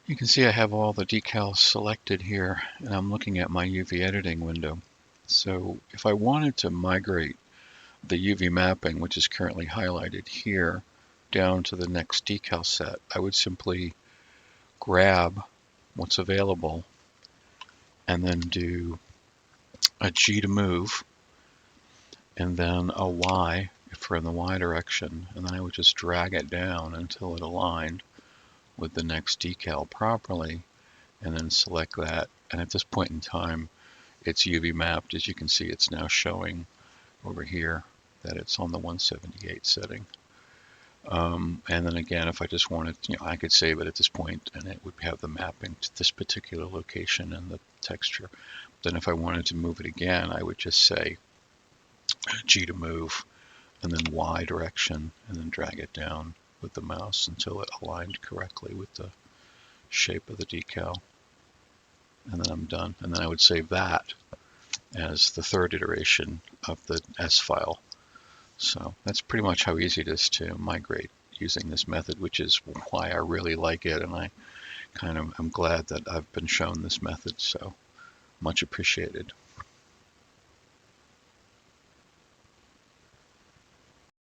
You can see I have all the decals selected here, and I'm looking at my UV editing window. So if I wanted to migrate the UV mapping, which is currently highlighted here, down to the next decal set, I would simply grab what's available and then do a G to move, and then a Y if we're in the Y direction, and then I would just drag it down until it aligned with the next decal properly, and then select that. And at this point in time, it's UV mapped. As you can see, it's now showing over here that it's on the 178 setting. And then again, if I just wanted, I could save it at this point and it would have the mapping to this particular location and the texture. Then if I wanted to move it again, I would just say G to move and then Y direction and then drag it down with the mouse until it aligned correctly with the shape of the decal. And then I'm done. And then I would save that as the third iteration of the S file. So that's pretty much how easy it is to migrate using this method, which is why I really like it, and I'm glad that I've been shown this method, so much appreciated.